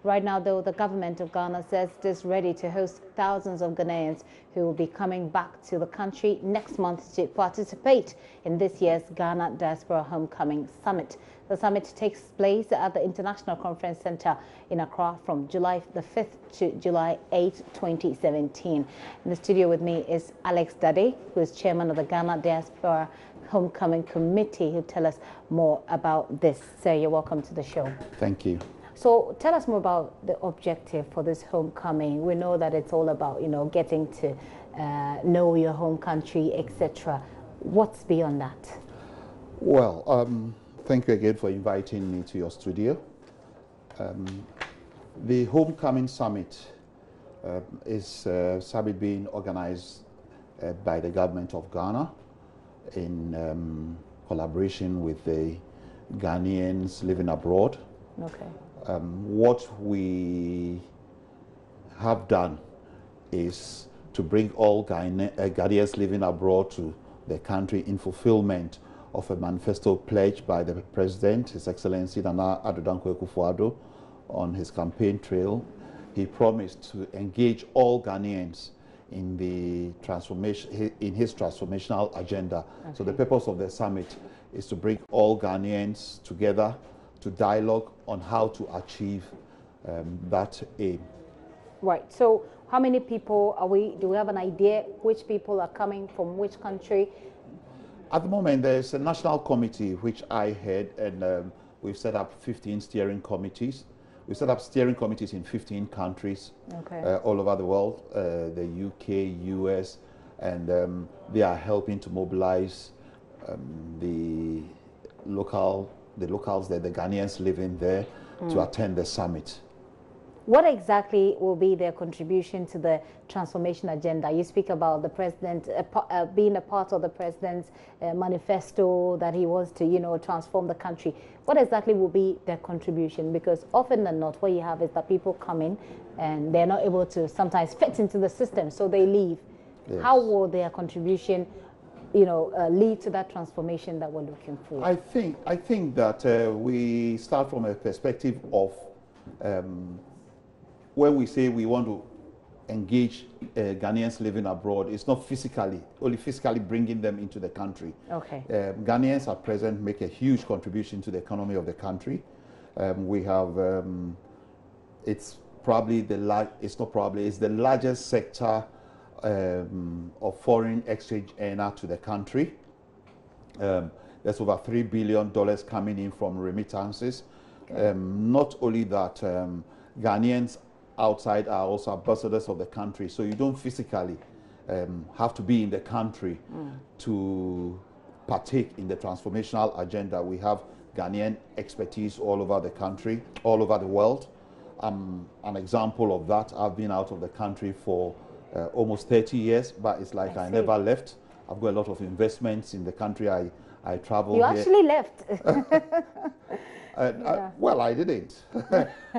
Right now, though, the government of Ghana says it is ready to host thousands of Ghanaians who will be coming back to the country next month to participate in this year's Ghana Diaspora Homecoming Summit. The summit takes place at the International Conference Center in Accra from July the 5th to July 8, 2017. In the studio with me is Alex Dade, who is chairman of the Ghana Diaspora Homecoming Committee, who tell us more about this. So you're welcome to the show. Thank you. So tell us more about the objective for this homecoming. We know that it's all about, getting to know your home country, etc. What's beyond that? Well, thank you again for inviting me to your studio. The Homecoming Summit is a summit being organized by the government of Ghana in collaboration with the Ghanaians living abroad. Okay. What we have done is to bring all Ghanaians living abroad to the country in fulfillment of a manifesto pledged by the President, His Excellency Nana Addo Dankwa Akufo-Addo, on his campaign trail. He promised to engage all Ghanaians in the transformation, in his transformational agenda. Okay. So the purpose of the summit is to bring all Ghanaians together to dialogue on how to achieve that aim. Right. So how many people are we? Do we have an idea which people are coming from which country? At the moment, there's a national committee which I head, and we've set up 15 steering committees. We've set up steering committees in 15 countries, okay, all over the world, the UK, US, and they are helping to mobilize the locals, the Ghanaians living there, to attend the summit. What exactly will be their contribution to the transformation agenda? You speak about the president being a part of the president's manifesto that he wants to, transform the country. What exactly will be their contribution? Because often than not, what you have is that people come in and they're not able to sometimes fit into the system, so they leave. Yes. How will their contribution lead to that transformation that we're looking for? I think that we start from a perspective of when we say we want to engage Ghanaians living abroad, it's not only physically bringing them into the country. Okay. Ghanaians at present make a huge contribution to the economy of the country. We have, it's the largest sector of foreign exchange earner to the country. There's over $3 billion coming in from remittances. Okay. Not only that, Ghanaians outside are also ambassadors of the country, so you don't physically have to be in the country to partake in the transformational agenda. We have Ghanaian expertise all over the country, all over the world. An example of that, I've been out of the country for almost 30 years, but it's like I never left. I've got a lot of investments in the country. I travel You here. Actually left. Well, I didn't.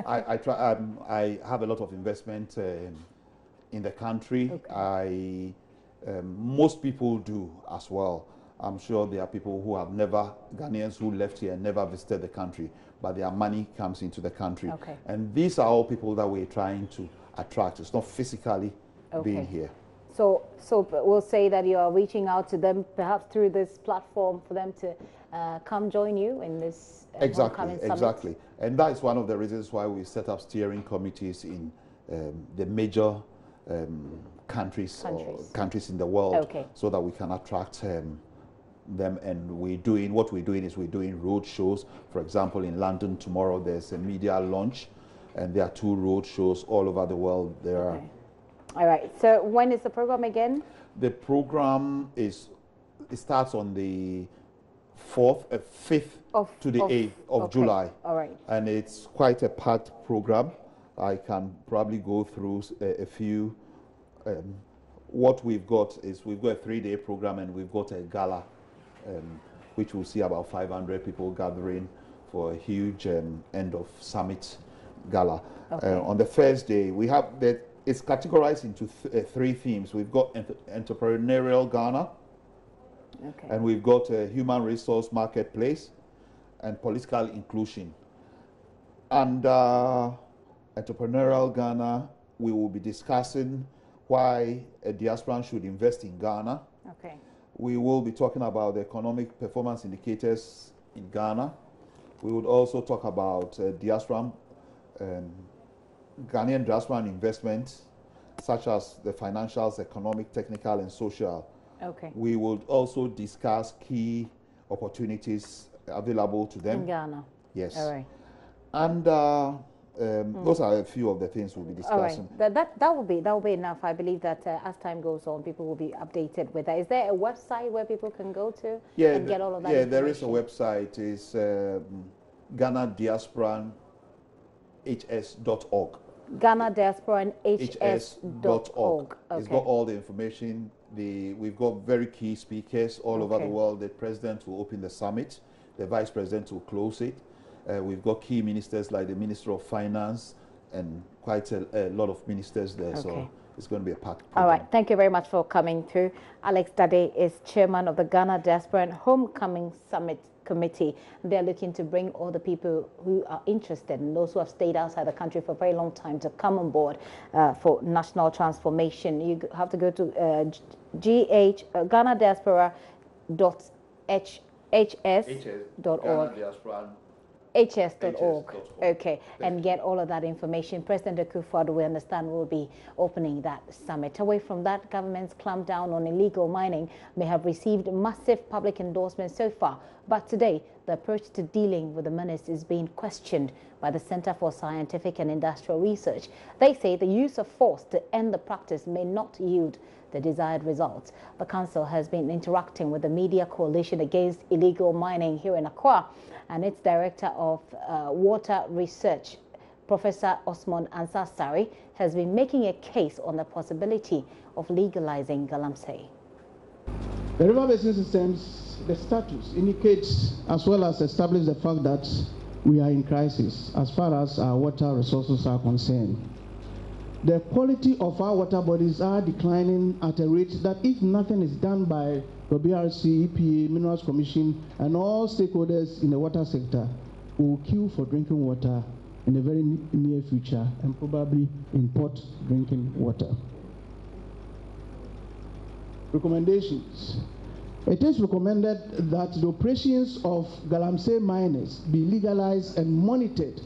I have a lot of investment in the country. Okay. Most people do as well. I'm sure there are people who have Ghanaians who left here and never visited the country, but their money comes into the country. Okay. And these are all people that we're trying to attract. It's not physically being here. So we'll say that you are reaching out to them perhaps through this platform for them to come join you in this homecoming summit. Exactly. And that is one of the reasons why we set up steering committees in the major countries in the world, okay, so that we can attract them. And we're doing road shows. For example, in London tomorrow there's a media launch, and there are 2 road shows all over the world. There are. All right. So when is the program again? The program it starts on the 5th to the 8th of July. All right. And it's quite a packed program. I can probably go through a few. What we've got is we've got a 3-day program, and we've got a gala, which will see about 500 people gathering for a huge end of summit gala. Okay. On the first day, we have it's categorized into 3 themes. We've got entrepreneurial Ghana, okay, and we've got a human resource marketplace, and political inclusion. And Entrepreneurial Ghana, we will be discussing why a diasporan should invest in Ghana. Okay. We will be talking about the economic performance indicators in Ghana. We would also talk about Ghanaian diasporan investment, such as the financials, economic, technical, and social. Okay. We would also discuss key opportunities available to them. In Ghana. Yes. All right. And those are a few of the things we'll be discussing. All right. That will be enough. I believe that as time goes on, people will be updated with that. Is there a website where people can go to and get all of that information? There is a website. It's GhanaDiasporanHS.org. GhanaDiasporanHS.org. Okay. It's got all the information. We've got very key speakers all over the world. The president will open the summit. The vice president will close it. We've got key ministers like the Minister of Finance and quite a lot of ministers there. Okay. So it's going to be a packed program. All right. Thank you very much for coming through. Alex Dade is chairman of the Ghana Diasporan Homecoming Summit Committee. They're looking to bring all the people who are interested and those who have stayed outside the country for a very long time to come on board for national transformation. You have to go to GhanaDiaspora.hs.org. hs.org. Okay, and get all of that information. President Akufo-Addo, we understand, will be opening that summit. Away from that, government's clampdown on illegal mining may have received massive public endorsement so far, but today the approach to dealing with the menace is being questioned by the Center for Scientific and Industrial Research. They say the use of force to end the practice may not yield the desired results. The council has been interacting with the Media Coalition Against Illegal Mining here in Accra, and its Director of Water Research, Professor Osman Ansasari, has been making a case on the possibility of legalizing Galamsey. The river basin systems, the status indicates as well as establish the fact that we are in crisis as far as our water resources are concerned. The quality of our water bodies are declining at a rate that if nothing is done by the BRC, EPA, Minerals Commission, and all stakeholders in the water sector, we will queue for drinking water in the very near future and probably import drinking water. Recommendations. It is recommended that the operations of Galamsey miners be legalized and monitored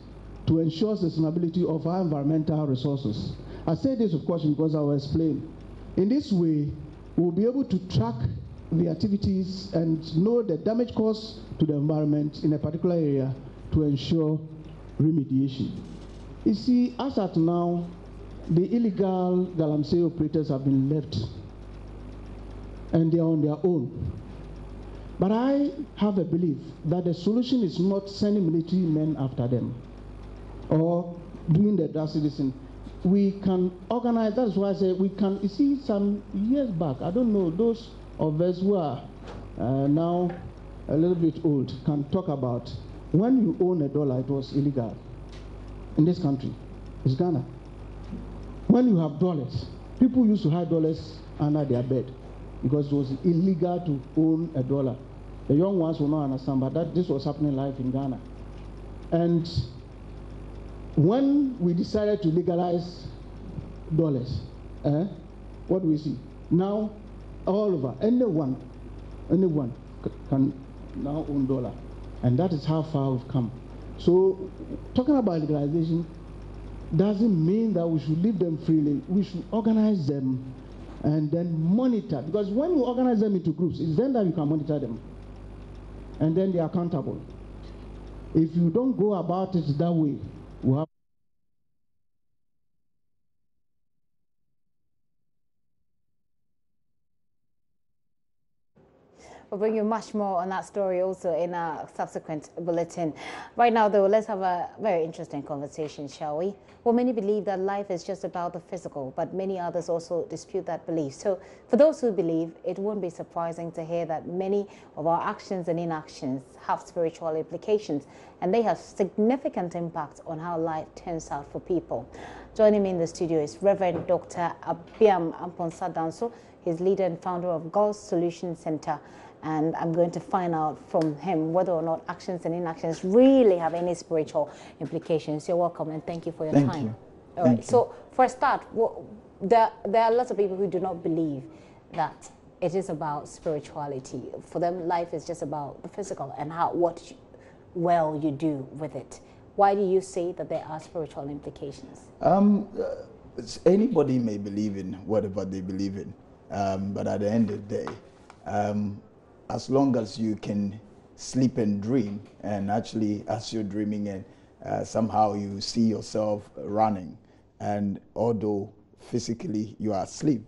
to ensure sustainability of our environmental resources. I say this, of course, because I will explain. In this way, we will be able to track the activities and know the damage caused to the environment in a particular area to ensure remediation. You see, as at now, the illegal Galamsey operators have been left and they are on their own. But I have a belief that the solution is not sending military men after them or doing the drastic thing. We can organize, that's why I say we can. You see, some years back, I don't know, those of us who are now a little bit old can talk about when you own a dollar, it was illegal in this country. It's Ghana. When you have dollars, people used to hide dollars under their bed because it was illegal to own a dollar. The young ones will not understand, but this was happening live in Ghana. And when we decided to legalize dollars, what do we see? Now, all over, anyone can now own dollar. And that is how far we've come. So, talking about legalization doesn't mean that we should leave them freely. We should organize them and then monitor. Because when you organize them into groups, it's then that you can monitor them. And then they're accountable. If you don't go about it that way, we'll have We'll bring you much more on that story also in a subsequent bulletin. Right now, though, let's have a very interesting conversation, shall we? Well, many believe that life is just about the physical, but many others also dispute that belief. So for those who believe, it won't be surprising to hear that many of our actions and inactions have spiritual implications, and they have significant impact on how life turns out for people. Joining me in the studio is Reverend Dr. Abiam Amponsa-Danso. He's leader and founder of God's Solution Center. And I'm going to find out from him whether or not actions and inactions really have any spiritual implications. You're welcome and thank you for your time. Thank you. All right. So for a start, there are lots of people who do not believe that it is about spirituality. For them, life is just about the physical and what you do with it. Why do you say that there are spiritual implications? Anybody may believe in whatever they believe in, but at the end of the day, as long as you can sleep and dream, and actually as you're dreaming and somehow you see yourself running, and although physically you are asleep,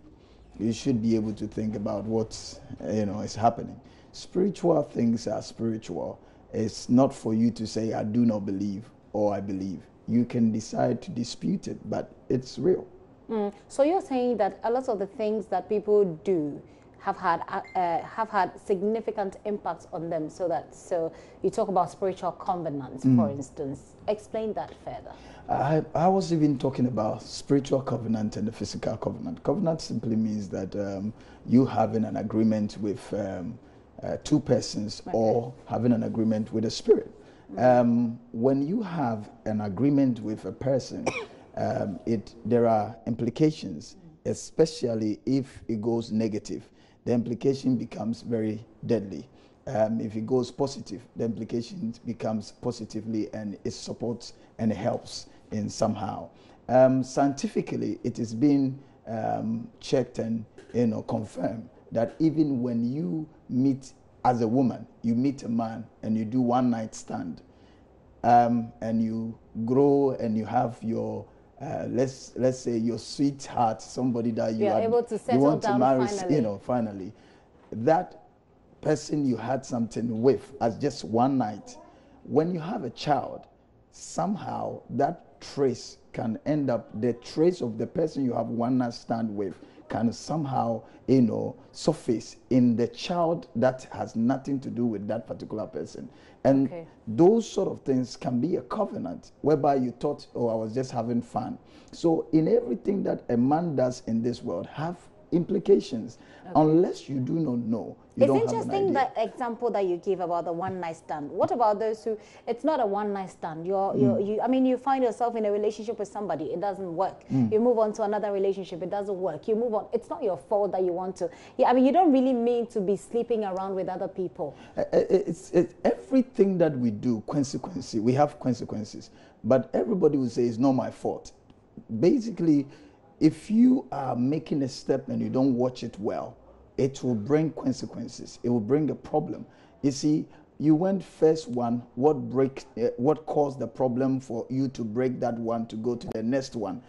you should be able to think about what's is happening. Spiritual things are spiritual. It's not for you to say I do not believe or I believe. You can decide to dispute it, but it's real. So you're saying that a lot of the things that people do have had significant impacts on them. So you talk about spiritual covenants, for instance. Explain that further. I was even talking about spiritual covenant and the physical covenant. Covenant simply means that you having an agreement with two persons, okay, or having an agreement with a spirit. When you have an agreement with a person, there are implications, especially if it goes negative. The implication becomes very deadly. If it goes positive, the implication becomes positively, and it supports and helps in somehow. Scientifically, it is being checked and confirmed that even when you meet as a woman, you meet a man and you do one night stand, and you grow and you have your let's say your sweetheart, somebody that you are able to settle you want down to marry, finally. Finally, that person you had something with as just one night, when you have a child, somehow that trace can end up, the trace of the person you have one night stand with can somehow surface in the child that has nothing to do with that particular person. And okay, those sort of things can be a covenant whereby you thought, oh, I was just having fun. So in everything that a man does in this world have implications. Okay. Unless you do not know, you don't have an idea. It's interesting that example that you give about the one night stand. What about those who, it's not a one night stand. You find yourself in a relationship with somebody, it doesn't work. You move on to another relationship, it doesn't work. You move on. It's not your fault that you want to. You don't really mean to be sleeping around with other people. It's everything that we do, consequences. We have consequences, but everybody will say it's not my fault. Basically, if you are making a step and you don't watch it well, it will bring consequences. It will bring a problem. You see, you went first one, what caused the problem for you to break that one to go to the next one?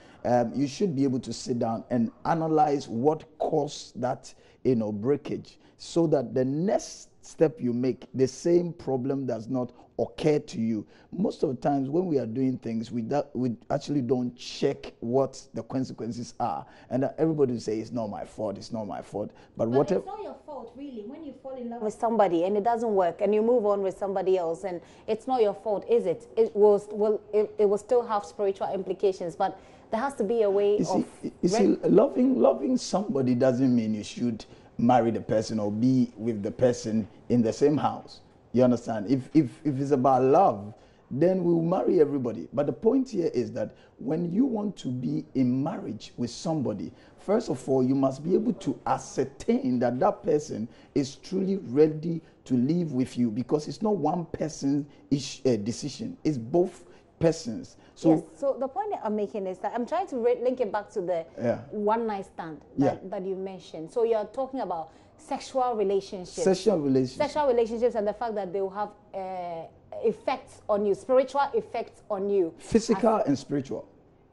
You should be able to sit down and analyze what caused that breakage, so that the next step you make, the same problem does not occur to you. Most of the times when we are doing things, we actually don't check what the consequences are, and everybody will say it's not my fault, it's not my fault. But whatever, it's not your fault really. When you fall in love with somebody and it doesn't work and you move on with somebody else, and it's not your fault, is it? It will still have spiritual implications, but there has to be a way of... You see, loving somebody doesn't mean you should marry the person or be with the person in the same house. You understand? If it's about love, then we'll marry everybody. But the point here is that when you want to be in marriage with somebody, first of all, you must be able to ascertain that that person is truly ready to live with you, because it's not one person's decision. It's both persons. So, yes, so the point that I'm making is that I'm trying to link it back to the one night stand that you mentioned. So you're talking about sexual relationships. Sexual relationships and the fact that they will have effects on you, spiritual effects on you. Physical and spiritual.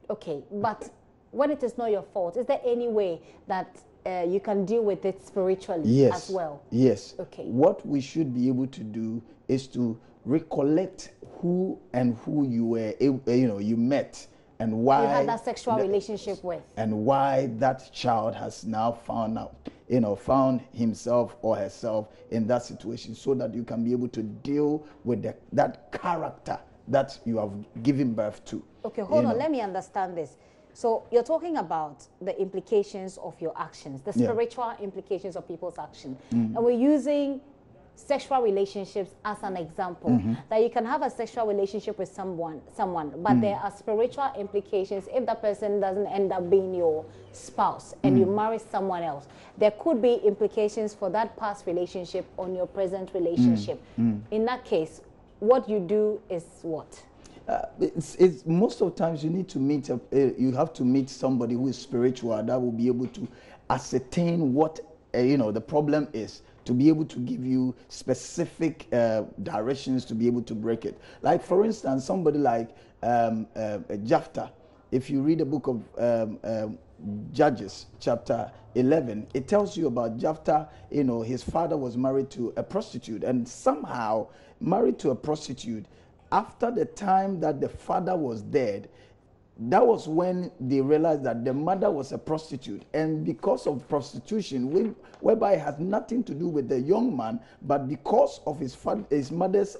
Okay, but when it is not your fault, is there any way that you can deal with it spiritually as well? Yes. Okay. What we should be able to do is to recollect who you were, you met, and why you had that sexual relationship with, and why that child has now found himself or herself in that situation, so that you can be able to deal with that character that you have given birth to. Okay, hold on, let me understand this. So you're talking about the implications of your actions, the spiritual implications of people's action. And we're using sexual relationships as an example, that you can have a sexual relationship with someone, but there are spiritual implications if that person doesn't end up being your spouse and you marry someone else. There could be implications for that past relationship on your present relationship. In that case, what you do is what? It's most of the times you need to meet you have to meet somebody who is spiritual that will be able to ascertain what the problem is, to be able to give you specific directions to be able to break it. Like, for instance, somebody like Jephthah. If you read the book of Judges, chapter 11, it tells you about Jephthah. His father was married to a prostitute, and somehow married to a prostitute. After the time that the father was dead, that was when they realized that the mother was a prostitute. And because of prostitution, whereby it has nothing to do with the young man, but because of his mother's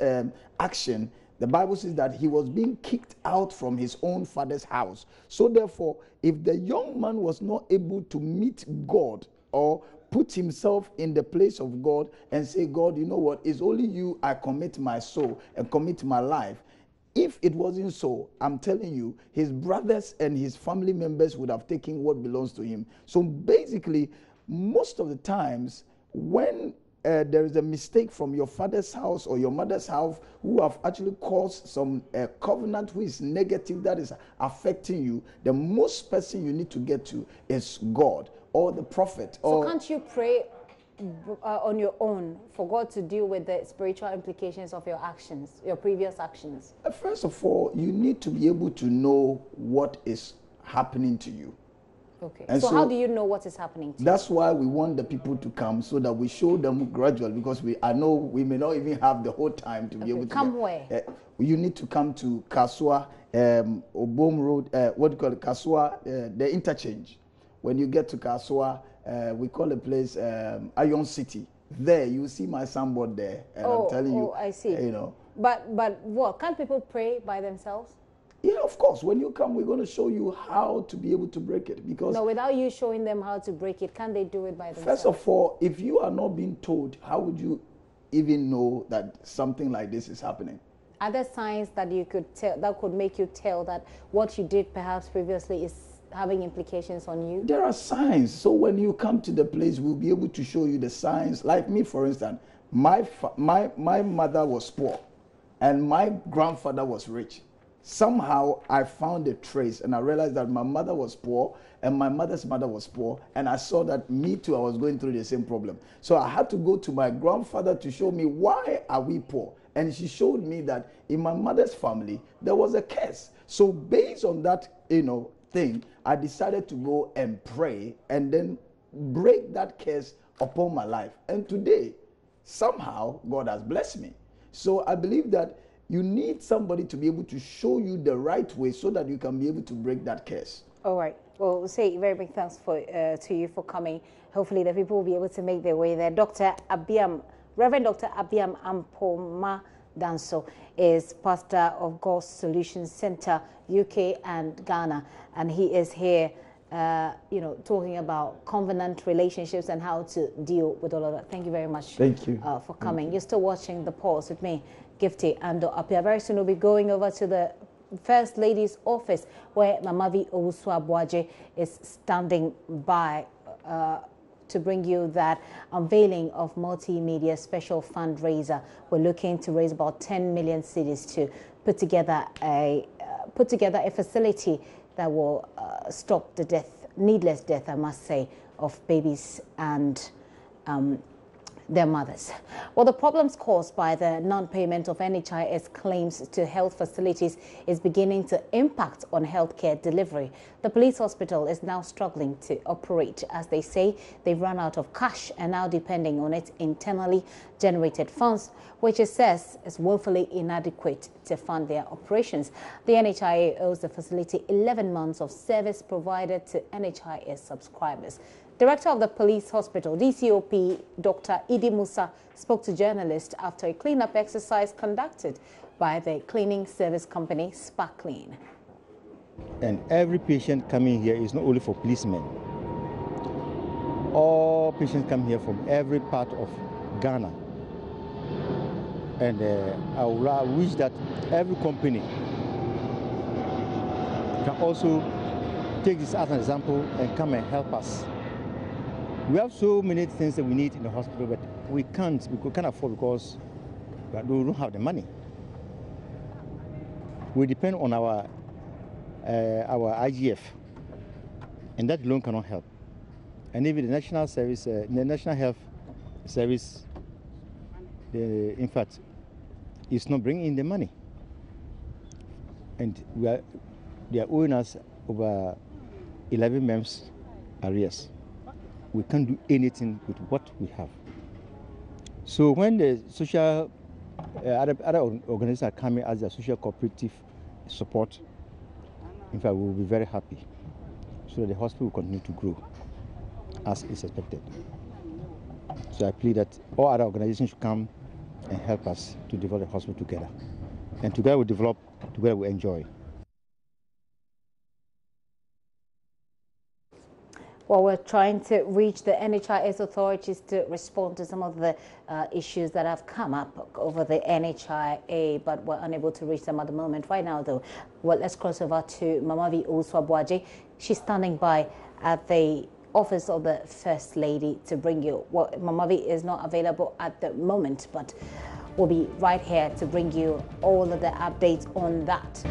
action, the Bible says that he was being kicked out from his own father's house. So therefore, if the young man was not able to meet God or put himself in the place of God and say, God, you know what, it's only you I commit my soul and commit my life. If it wasn't so, I'm telling you, his brothers and his family members would have taken what belongs to him. So basically, most of the times, when there is a mistake from your father's house or your mother's house who have actually caused some covenant who is negative that is affecting you, the most person you need to get to is God or the prophet. So can't you pray on your own for God to deal with the spiritual implications of your actions, your previous actions? First of all, you need to be able to know what is happening to you. Okay. And so how do you know what is happening to you? That's why we want the people to come, so that we show them gradually, because I know we may not even have the whole time to be able to come where? You need to come to Kasua, Obom Road, what do you call it, Kasua, the interchange. When you get to Kasua, we call the place Iron City. There, you see my signboard there, and I'm telling you. Oh, I see. But what? Can't people pray by themselves? Yeah, of course. When you come, we're going to show you how to be able to break it. Because no, without you showing them how to break it, can't they do it by themselves? First of all, if you are not being told, how would you even know that something like this is happening? Are there signs that you could tell, that could make you tell that what you did perhaps previously is having implications on you? There are signs. So when you come to the place, we'll be able to show you the signs. Like me, for instance, my mother was poor and my grandfather was rich. Somehow I found a trace and I realized that my mother was poor and my mother's mother was poor, and I saw that me too, I was going through the same problem. So I had to go to my grandfather to show me why are we poor. And she showed me that in my mother's family there was a curse. So based on that thing, I decided to go and pray and then break that curse upon my life. And today, somehow, God has blessed me. So I believe that you need somebody to be able to show you the right way so that you can be able to break that curse. All right. Well, we'll say very big thanks to you for coming. Hopefully the people will be able to make their way there. Reverend Dr. Abiam Ampoma Danso is pastor of God's Solutions Center, UK and Ghana. And he is here, talking about covenant relationships and how to deal with all of that. Thank you very much. Thank you. For coming. You're still watching The Pulse with me, Gifty and Apia. Very soon we'll be going over to the First Lady's office where Mamavi Owusu-Abuaje is standing by to bring you that unveiling of multimedia special fundraiser. We're looking to raise about 10 million cedis to put together a facility that will stop the needless death, I must say, of babies and their mothers. Well, the problems caused by the non-payment of NHIS claims to health facilities is beginning to impact on healthcare delivery. The police hospital is now struggling to operate, as they say they've run out of cash and now depending on its internally generated funds, which it says is woefully inadequate to fund their operations. The NHIA owes the facility 11 months of service provided to NHIS subscribers. Director of the police hospital, DCOP Dr. Idi Musa, spoke to journalists after a cleanup exercise conducted by the cleaning service company Sparkclean. And every patient coming here is not only for policemen. All patients come here from every part of Ghana. And I wish that every company can also take this as an example and come and help us. We have so many things that we need in the hospital, but we can't afford because we don't have the money. We depend on our IGF, and that alone cannot help. And even the National Service, the National Health Service, in fact, is not bringing in the money. And they are owing us over 11 months arrears. We can't do anything with what we have. So when the social, other organizations are coming as a social cooperative support, in fact, we will be very happy. So that the hospital will continue to grow as is expected. So I plead that all other organizations should come and help us to develop the hospital together. And together we develop, together we enjoy. Well, we're trying to reach the NHIS authorities to respond to some of the issues that have come up over the NHIA, but we're unable to reach them at the moment. Right now, though, well, let's cross over to Mamavi Oswabwaji. She's standing by at the office of the First Lady to bring you. Well, Mamavi is not available at the moment, but we'll be right here to bring you all of the updates on that.